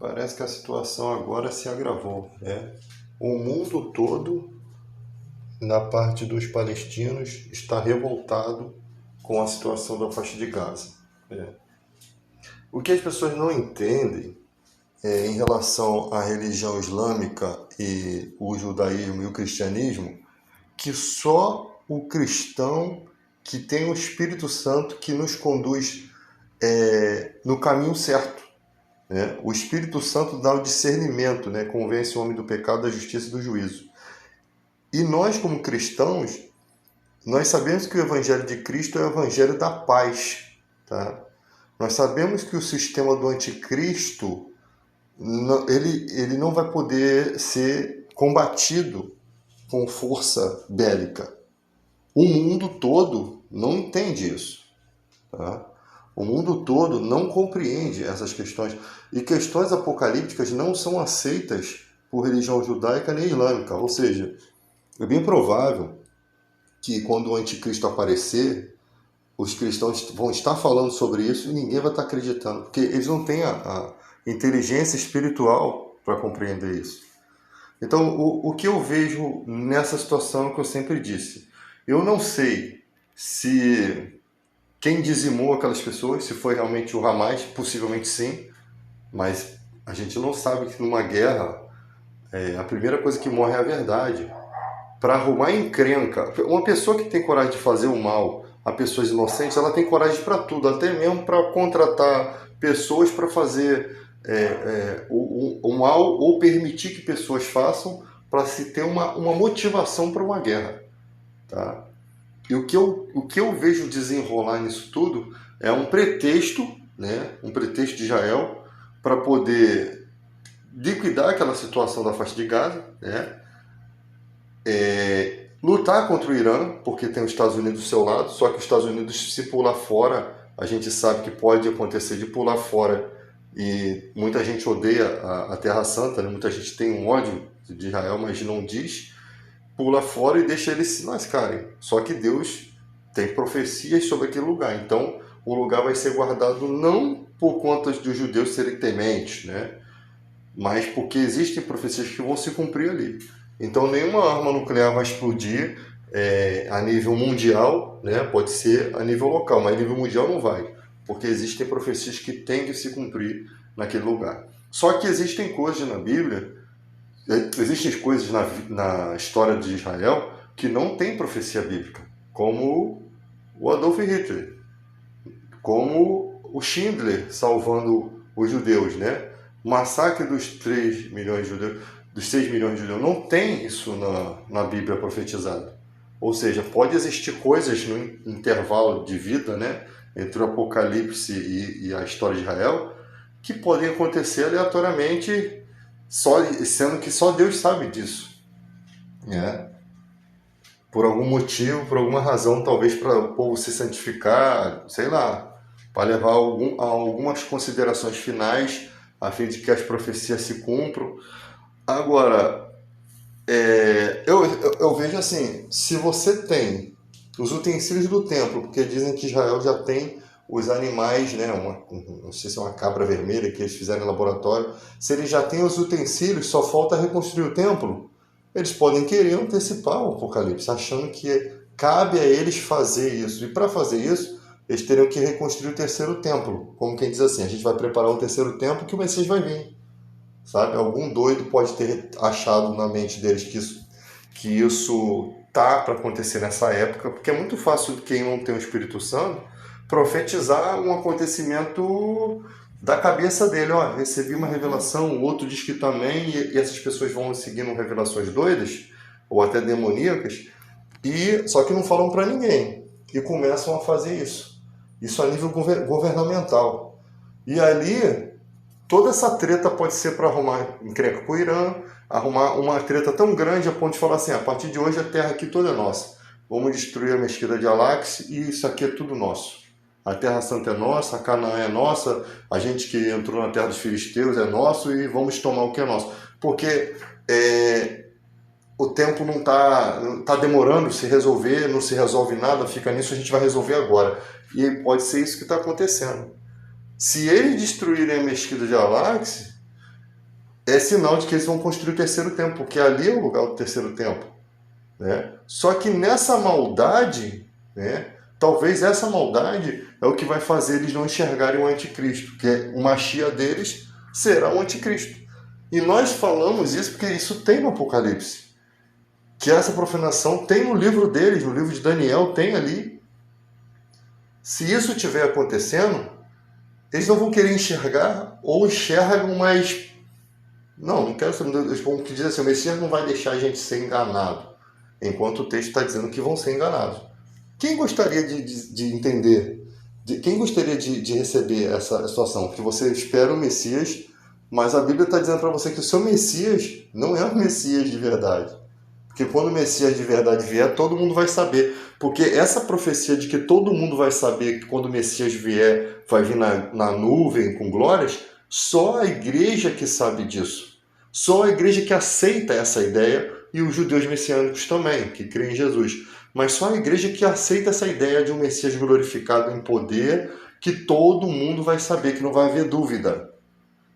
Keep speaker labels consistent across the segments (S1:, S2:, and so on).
S1: Parece que a situação agora se agravou, né? O mundo todo, na parte dos palestinos, está revoltado com a situação da faixa de Gaza, né? O que as pessoas não entendem em relação à religião islâmica e o judaísmo e o cristianismo, que só o cristão que tem o Espírito Santo que nos conduz no caminho certo, né? O Espírito Santo dá o discernimento, né? Convence o homem do pecado, da justiça e do juízo. E nós, como cristãos, nós sabemos que o Evangelho de Cristo é o Evangelho da paz, tá? Nós sabemos que o sistema do anticristo, ele não vai poder ser combatido com força bélica. O mundo todo não entende isso, tá? O mundo todo não compreende essas questões. E questões apocalípticas não são aceitas por religião judaica nem islâmica. Ou seja, é bem provável que quando o anticristo aparecer, os cristãos vão estar falando sobre isso e ninguém vai estar acreditando, porque eles não têm a inteligência espiritual para compreender isso. Então, o que eu vejo nessa situação que eu sempre disse, eu não sei se quem dizimou aquelas pessoas, se foi realmente o Hamas, possivelmente sim, mas a gente não sabe que numa guerra a primeira coisa que morre é a verdade. Para arrumar encrenca, uma pessoa que tem coragem de fazer o mal a pessoas inocentes, ela tem coragem para tudo, até mesmo para contratar pessoas para fazer o mal ou permitir que pessoas façam para se ter uma motivação para uma guerra, tá? E o que eu vejo desenrolar nisso tudo é um pretexto, né? Um pretexto de Israel para poder liquidar aquela situação da faixa de Gaza, né? Lutar contra o Irã, porque tem os Estados Unidos do seu lado, só que os Estados Unidos, se pular fora, a gente sabe que pode acontecer de pular fora, e muita gente odeia a Terra Santa, né? Muita gente tem um ódio de Israel, mas não diz, pula fora e deixa eles se lascarem. Só que Deus tem profecias sobre aquele lugar, então o lugar vai ser guardado não por conta dos judeus serem tementes, né? Mas porque existem profecias que vão se cumprir ali. Então nenhuma arma nuclear vai explodir a nível mundial, né? Pode ser a nível local, mas a nível mundial não vai, porque existem profecias que têm que se cumprir naquele lugar. Só que existem coisas na Bíblia, existem coisas na história de Israel que não tem profecia bíblica, como o Adolf Hitler, como o Schindler salvando os judeus, né? O massacre dos 3 milhões de judeus, dos 6 milhões de judeus, não tem isso na Bíblia profetizada. Ou seja, pode existir coisas no intervalo de vida, né, entre o Apocalipse e a história de Israel, que podem acontecer aleatoriamente, sendo que só Deus sabe disso, né? Por algum motivo, por alguma razão, talvez para o povo se santificar, sei lá, para levar a algumas considerações finais, a fim de que as profecias se cumpram. Agora, eu vejo assim, se você tem os utensílios do templo, porque dizem que Israel já tem os animais, né, não sei se é uma cabra vermelha que eles fizeram em laboratório, se eles já têm os utensílios, só falta reconstruir o templo, eles podem querer antecipar o Apocalipse, achando que cabe a eles fazer isso. E para fazer isso, eles teriam que reconstruir o terceiro templo. Como quem diz assim, a gente vai preparar um terceiro templo que o Messias vai vir. Sabe? Algum doido pode ter achado na mente deles que isso tá para acontecer nessa época, porque é muito fácil quem não tem o Espírito Santo profetizar um acontecimento da cabeça dele. Ó, recebi uma revelação, o outro diz que também, e essas pessoas vão seguindo revelações doidas ou até demoníacas, e só que não falam para ninguém e começam a fazer isso a nível governamental. E ali toda essa treta pode ser para arrumar encrenca com o Irã, arrumar uma treta tão grande a ponto de falar assim, a partir de hoje a terra aqui toda é nossa. Vamos destruir a mesquita de Al-Aqsa e isso aqui é tudo nosso. A Terra Santa é nossa, a Canaã é nossa, a gente que entrou na terra dos filisteus é nosso e vamos tomar o que é nosso. Porque o tempo não tá demorando se resolver, não se resolve nada, fica nisso, a gente vai resolver agora. E pode ser isso que está acontecendo. Se eles destruírem a mesquita de Al-Aqsa, é sinal de que eles vão construir o terceiro templo, porque ali é o lugar do terceiro templo, né? Só que nessa maldade, né, talvez essa maldade é o que vai fazer eles não enxergarem o anticristo, que é o Machia deles será o anticristo. E nós falamos isso porque isso tem no Apocalipse, que essa profanação tem no livro deles, no livro de Daniel, tem ali. Se isso estiver acontecendo, eles não vão querer enxergar ou enxergam, mas não quero saber. Eles vão dizer assim: o Messias não vai deixar a gente ser enganado, enquanto o texto está dizendo que vão ser enganados. Quem gostaria de entender? Quem gostaria de receber essa situação? Que você espera o Messias, mas a Bíblia está dizendo para você que o seu Messias não é o Messias de verdade. Porque quando o Messias de verdade vier, todo mundo vai saber. Porque essa profecia de que todo mundo vai saber que quando o Messias vier, vai vir na nuvem com glórias, só a igreja que sabe disso. Só a igreja que aceita essa ideia, e os judeus messiânicos também, que creem em Jesus. Mas só a igreja que aceita essa ideia de um Messias glorificado em poder, que todo mundo vai saber, que não vai haver dúvida.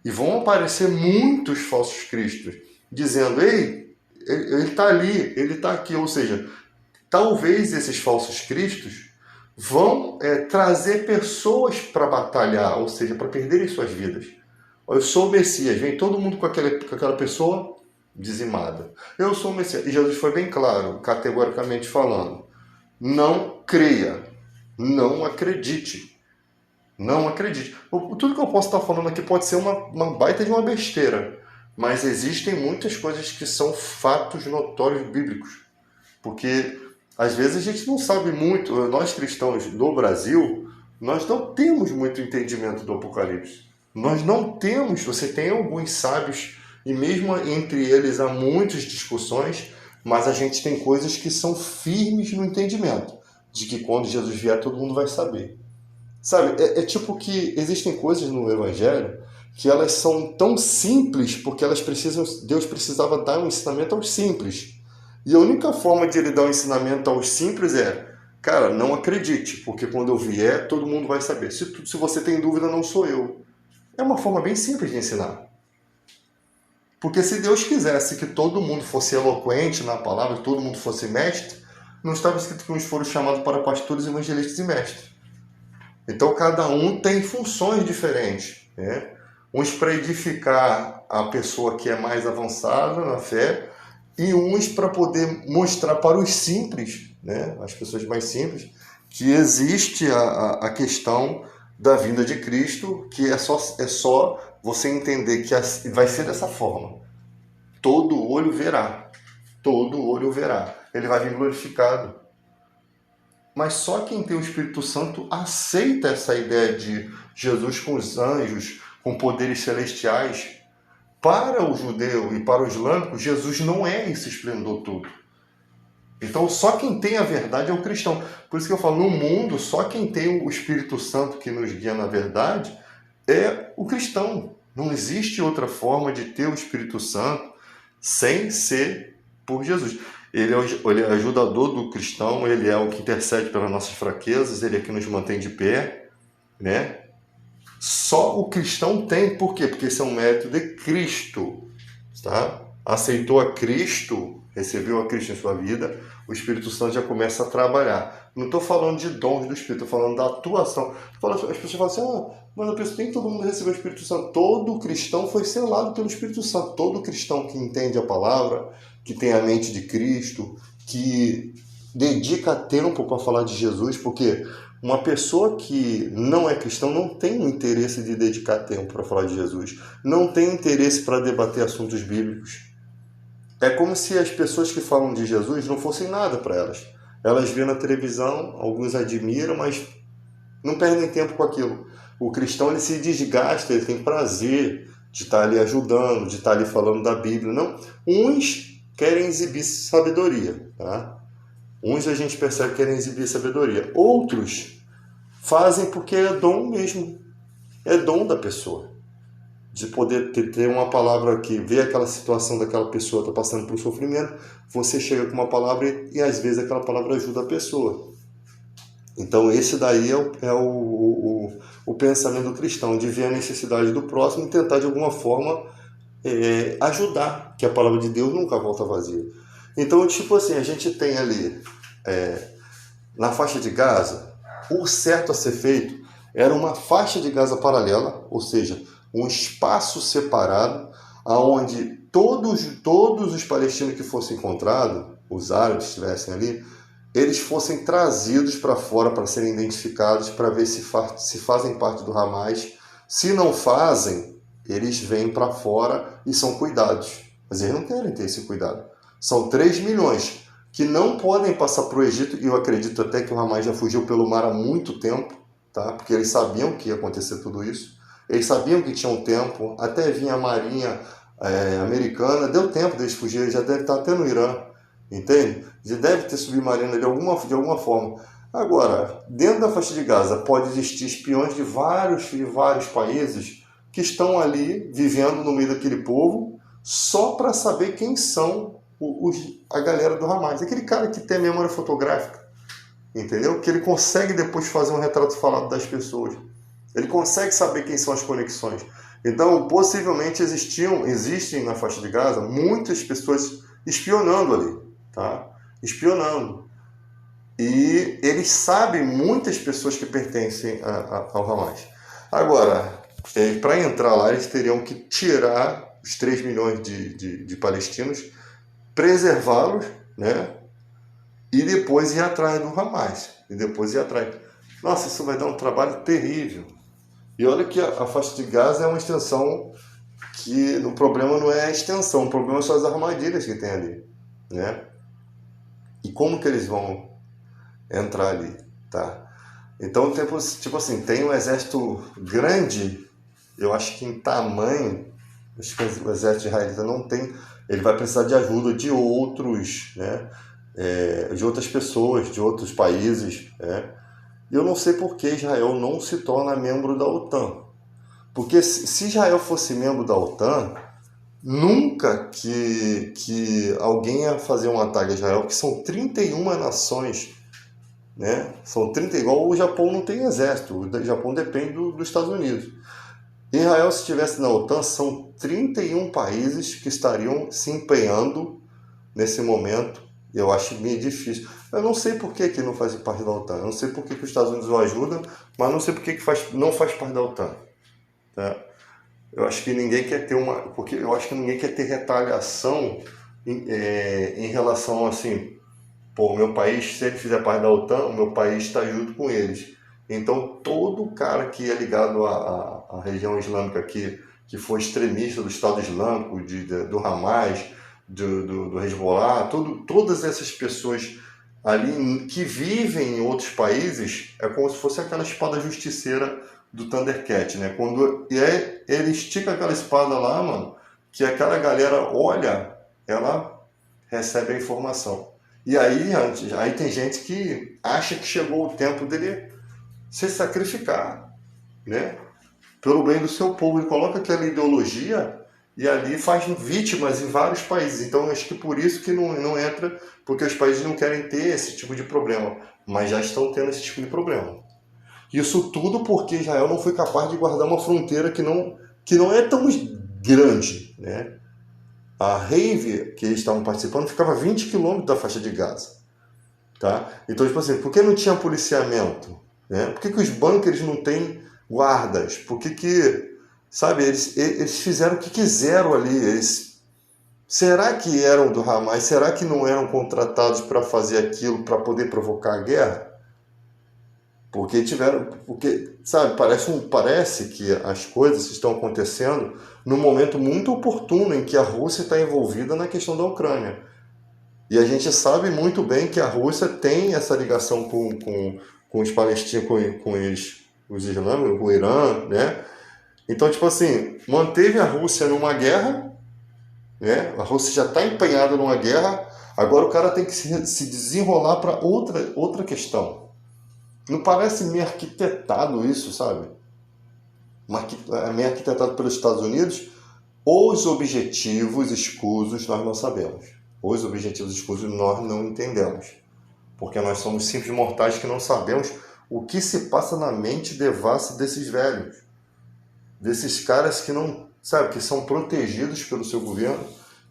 S1: E vão aparecer muitos falsos cristos, dizendo: ei, ele está ali, ele está aqui. Ou seja, talvez esses falsos cristos vão trazer pessoas para batalhar, ou seja, para perderem suas vidas. Eu sou o Messias, vem todo mundo com aquela pessoa dizimada. Eu sou o Messias. E Jesus foi bem claro, categoricamente falando: não creia, não acredite. Não acredite. Tudo que eu posso estar falando aqui pode ser uma baita de uma besteira, mas existem muitas coisas que são fatos notórios bíblicos. Porque às vezes a gente não sabe muito, nós cristãos do Brasil, nós não temos muito entendimento do Apocalipse. Nós não temos, você tem alguns sábios, e mesmo entre eles há muitas discussões, mas a gente tem coisas que são firmes no entendimento, de que quando Jesus vier todo mundo vai saber. Sabe, é tipo que existem coisas no Evangelho que elas são tão simples porque Deus precisava dar um ensinamento aos simples. E a única forma de ele dar um ensinamento aos simples é: cara, não acredite, porque quando eu vier todo mundo vai saber. Se você tem dúvida, não sou eu. É uma forma bem simples de ensinar. Porque se Deus quisesse que todo mundo fosse eloquente na palavra, que todo mundo fosse mestre, não estava escrito que uns foram chamados para pastores, evangelistas e mestres. Então cada um tem funções diferentes, né? Uns para edificar a pessoa que é mais avançada na fé, e uns para poder mostrar para os simples, né? As pessoas mais simples, que existe a questão da vinda de Cristo, que é só você entender que vai ser dessa forma. Todo olho verá. Todo olho verá. Ele vai vir glorificado. Mas só quem tem o Espírito Santo aceita essa ideia de Jesus com os anjos, com poderes celestiais. Para o judeu e para o islâmico, Jesus não é esse esplendor todo. Então, só quem tem a verdade é o cristão. Por isso que eu falo, no mundo, só quem tem o Espírito Santo que nos guia na verdade é o cristão. Não existe outra forma de ter o Espírito Santo sem ser por Jesus. Ele é ajudador do cristão, ele é o que intercede pelas nossas fraquezas, ele é que nos mantém de pé, né? Só o cristão tem, por quê? Porque esse é um mérito de Cristo, tá? Aceitou a Cristo, recebeu a Cristo em sua vida, o Espírito Santo já começa a trabalhar. Não estou falando de dons do Espírito, estou falando da atuação. As pessoas falam assim: mas a pessoa, nem todo mundo recebeu o Espírito Santo. Todo cristão foi selado pelo Espírito Santo. Todo cristão que entende a palavra, que tem a mente de Cristo, que dedica tempo para falar de Jesus, porque uma pessoa que não é cristão não tem o interesse de dedicar tempo para falar de Jesus, não tem interesse para debater assuntos bíblicos. É como se as pessoas que falam de Jesus não fossem nada para elas. Elas vêem na televisão, alguns admiram, mas não perdem tempo com aquilo. O cristão, ele se desgasta, ele tem prazer de estar ali ajudando, de estar ali falando da Bíblia. Não, uns querem exibir sabedoria, tá? Uns a gente percebe que querem exibir sabedoria. Outros fazem porque é dom mesmo. É dom da pessoa. De poder ter uma palavra que vê aquela situação daquela pessoa está passando por um sofrimento, você chega com uma palavra e às vezes aquela palavra ajuda a pessoa. Então esse daí é o pensamento cristão, de ver a necessidade do próximo e tentar de alguma forma ajudar, que a palavra de Deus nunca volta vazia. Então, tipo assim, a gente tem ali, na faixa de Gaza, o certo a ser feito era uma faixa de Gaza paralela, ou seja, um espaço separado, aonde todos os palestinos que fossem encontrados, os árabes que estivessem ali, eles fossem trazidos para fora para serem identificados, para ver se fazem parte do Hamas. Se não fazem, eles vêm para fora e são cuidados. Mas eles não querem ter esse cuidado. São 3 milhões que não podem passar para o Egito, e eu acredito até que o Hamas já fugiu pelo mar há muito tempo, tá? Porque eles sabiam que ia acontecer tudo isso. Eles sabiam que tinha um tempo, até vinha a marinha americana, deu tempo deles fugirem, já deve estar até no Irã, entende? Já deve ter submarino de alguma forma. Agora, dentro da faixa de Gaza pode existir espiões de vários países que estão ali vivendo no meio daquele povo só para saber quem são a galera do Hamas. Aquele cara que tem memória fotográfica, entendeu? Que ele consegue depois fazer um retrato falado das pessoas. Ele consegue saber quem são as conexões. Então, possivelmente existem na faixa de Gaza muitas pessoas espionando ali, tá? Espionando. E eles sabem muitas pessoas que pertencem ao Hamas. Agora, para entrar lá, eles teriam que tirar os 3 milhões de palestinos, preservá-los, né? E depois ir atrás do Hamas. Nossa, isso vai dar um trabalho terrível. E olha que a faixa de Gaza é uma extensão que o problema não é a extensão, o problema são as armadilhas que tem ali, né? E como que eles vão entrar ali, tá? Então, tipo assim, tem um exército grande, eu acho que em tamanho, acho que o exército israelita não tem, ele vai precisar de ajuda de outros, né? De outras pessoas, de outros países, né? E eu não sei por que Israel não se torna membro da OTAN. Porque se Israel fosse membro da OTAN, nunca que alguém ia fazer um ataque a Israel, que são 31 nações, né? São 30, igual o Japão não tem exército, o Japão depende dos Estados Unidos. Israel, se estivesse na OTAN, são 31 países que estariam se empenhando nesse momento. Eu acho meio difícil. Eu não sei por que não faz parte da OTAN. Eu não sei por que os Estados Unidos o ajudam, mas não sei por que não faz parte da OTAN. Tá? Eu acho que ninguém quer ter porque eu acho que ninguém quer ter retaliação em relação assim, pô, o meu país, se ele fizer parte da OTAN, o meu país está junto com eles. Então, todo cara que é ligado à região islâmica que foi extremista do Estado Islâmico, do Hamas, do Hezbollah, todas essas pessoas ali que vivem em outros países, é como se fosse aquela espada justiceira do Thundercat, né? Quando ele estica aquela espada lá, mano, que aquela galera olha, ela recebe a informação. E aí tem gente que acha que chegou o tempo dele se sacrificar, né? Pelo bem do seu povo. Ele coloca aquela ideologia e ali faz vítimas em vários países. Então, eu acho que por isso que não entra, porque os países não querem ter esse tipo de problema, mas já estão tendo esse tipo de problema. Isso tudo porque Israel não foi capaz de guardar uma fronteira que não é tão grande, né? A rave que eles estavam participando ficava a 20 quilômetros da faixa de Gaza, tá? Então, tipo assim, por que não tinha policiamento? Né? Por que os bunkers não têm guardas? Por que sabe, eles fizeram o que quiseram ali? Será que eram do Hamas? Será que não eram contratados para fazer aquilo, para poder provocar a guerra? Porque sabe, parece que as coisas estão acontecendo num momento muito oportuno em que a Rússia está envolvida na questão da Ucrânia. E a gente sabe muito bem que a Rússia tem essa ligação com os palestinos, com os islâmicos, com o Irã, né? Então, tipo assim, manteve a Rússia numa guerra, né? A Rússia já está empenhada numa guerra, agora o cara tem que se desenrolar para outra questão. Não parece meio arquitetado isso, sabe? Meio arquitetado pelos Estados Unidos? Os objetivos escusos nós não sabemos. Os objetivos escusos nós não entendemos. Porque nós somos simples mortais que não sabemos o que se passa na mente devassa desses velhos. Desses caras que não sabe, que são protegidos pelo seu governo,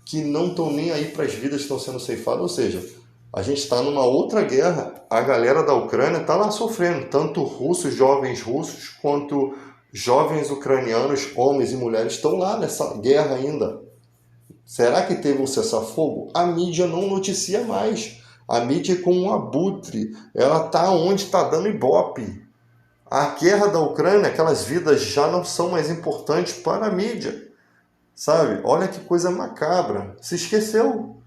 S1: que não estão nem aí para as vidas que estão sendo ceifadas. Ou seja, a gente está numa outra guerra, a galera da Ucrânia está lá sofrendo, tanto russos, jovens russos, quanto jovens ucranianos, homens e mulheres, estão lá nessa guerra ainda. Será que teve um cessar-fogo? A mídia não noticia mais. A mídia é como um abutre. Ela está onde está dando ibope. A guerra da Ucrânia, aquelas vidas já não são mais importantes para a mídia. Sabe? Olha que coisa macabra. Se esqueceu.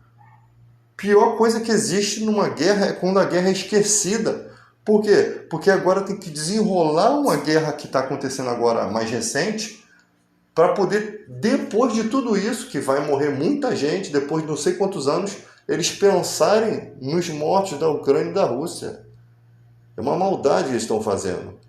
S1: Pior coisa que existe numa guerra é quando a guerra é esquecida. Por quê? Porque agora tem que desenrolar uma guerra que está acontecendo agora mais recente, para poder, depois de tudo isso, que vai morrer muita gente, depois de não sei quantos anos, eles pensarem nos mortos da Ucrânia e da Rússia. É uma maldade que eles estão fazendo.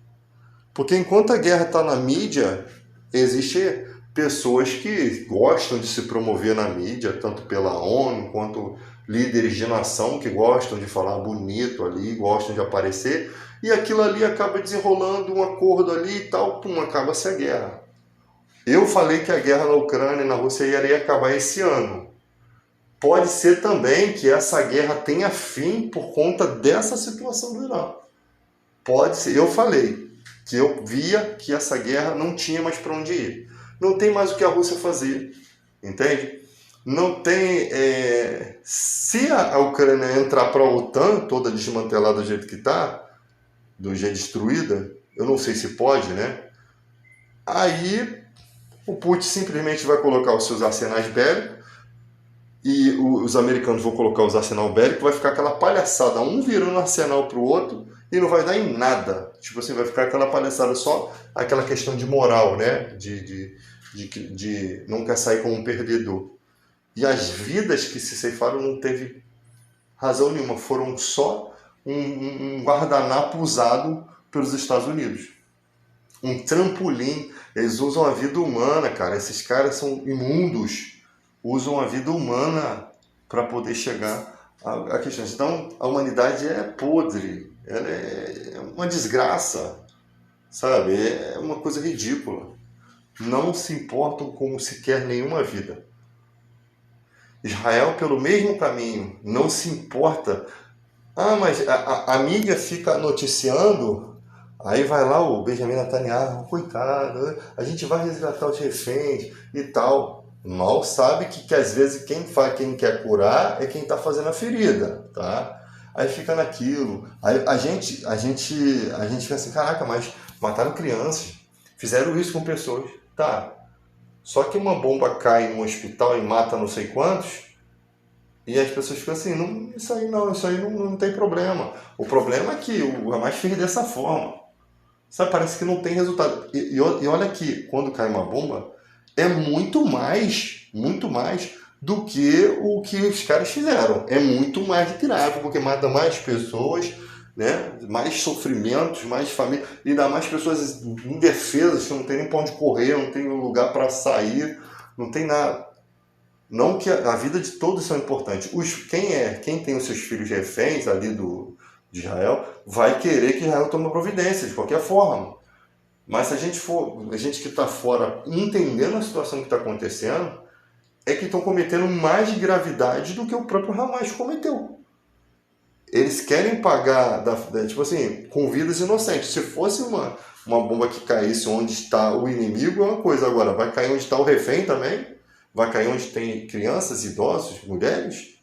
S1: Porque enquanto a guerra está na mídia, existem pessoas que gostam de se promover na mídia, tanto pela ONU, quanto líderes de nação que gostam de falar bonito ali, gostam de aparecer, e aquilo ali acaba desenrolando um acordo ali e tal, pum, acaba-se a guerra. Eu falei que a guerra na Ucrânia e na Rússia iria acabar esse ano. Pode ser também que essa guerra tenha fim por conta dessa situação do Irã. Pode ser. Eu falei que eu via que essa guerra não tinha mais para onde ir. Não tem mais o que a Rússia fazer. Entende? Não tem... Se a Ucrânia entrar para a OTAN, toda desmantelada do jeito que está, do jeito destruída, eu não sei se pode, né? Aí o Putin simplesmente vai colocar os seus arsenais bélicos e os americanos vão colocar os arsenais bélicos, vai ficar aquela palhaçada, um virando arsenal para o outro e não vai dar em nada. Tipo assim, vai ficar aquela palhaçada, só aquela questão de moral, né? De não quer sair como um perdedor. E as vidas que se ceifaram não teve razão nenhuma, foram só um guardanapo usado pelos Estados Unidos. Um trampolim. Eles usam a vida humana, cara. Esses caras são imundos. Usam a vida humana para poder chegar a questões. Então, a humanidade é podre. Ela é uma desgraça. Sabe? É uma coisa ridícula. Não se importam com sequer nenhuma vida. Israel, pelo mesmo caminho, não se importa. Ah, mas a mídia fica noticiando. Aí vai lá o Benjamin Netanyahu, coitado, a gente vai resgatar os reféns e tal. Mal sabe que às vezes quem quer curar é quem está fazendo a ferida, tá? Aí fica naquilo. Aí a gente fica assim, caraca, mas mataram crianças, fizeram isso com pessoas. Tá, só que uma bomba cai no hospital e mata não sei quantos, e as pessoas ficam assim, não, isso aí não tem problema. O problema é que o Hamas fez dessa forma. Sabe, parece que não tem resultado. E olha que quando cai uma bomba, é muito mais do que o que os caras fizeram. É muito mais grave, porque mata mais pessoas, né? Mais sofrimentos, mais família, e dá mais pessoas indefesas que não tem nem pra onde correr, não tem um lugar para sair, não tem nada. Não que a vida de todos são importantes. Quem tem os seus filhos reféns ali de Israel, vai querer que Israel tome providência, de qualquer forma. Mas se a gente que está fora, entendendo a situação que está acontecendo, é que estão cometendo mais gravidade do que o próprio Hamas cometeu. Eles querem pagar, tipo assim, com vidas inocentes. Se fosse uma bomba que caísse onde está o inimigo, é uma coisa. Agora, vai cair onde está o refém também? Vai cair onde tem crianças, idosos, mulheres?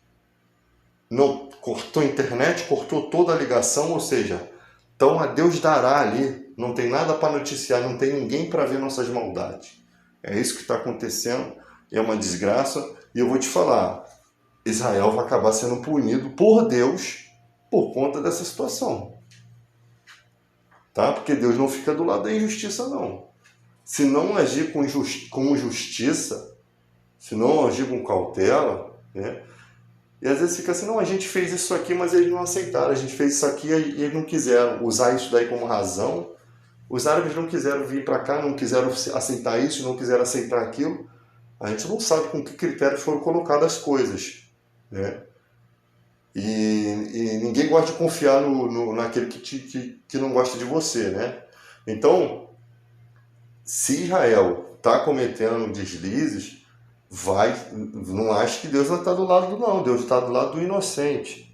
S1: Não cortou a internet, cortou toda a ligação, ou seja, então a Deus dará ali, não tem nada para noticiar, não tem ninguém para ver nossas maldades. É isso que está acontecendo, é uma desgraça, e eu vou te falar, Israel vai acabar sendo punido por Deus por conta dessa situação. Tá? Porque Deus não fica do lado da injustiça, não. Se não agir com justiça, se não agir com cautela, né? E às vezes fica assim, não, a gente fez isso aqui, mas eles não aceitaram. A gente fez isso aqui e eles não quiseram usar isso daí como razão. Os árabes não quiseram vir para cá, não quiseram aceitar isso, não quiseram aceitar aquilo. A gente não sabe com que critérios foram colocadas as coisas, né? E ninguém gosta de confiar naquele que não gosta de você, né? Então, se Israel está cometendo deslizes, não acho que Deus vai estar do lado do não. Deus está do lado do inocente.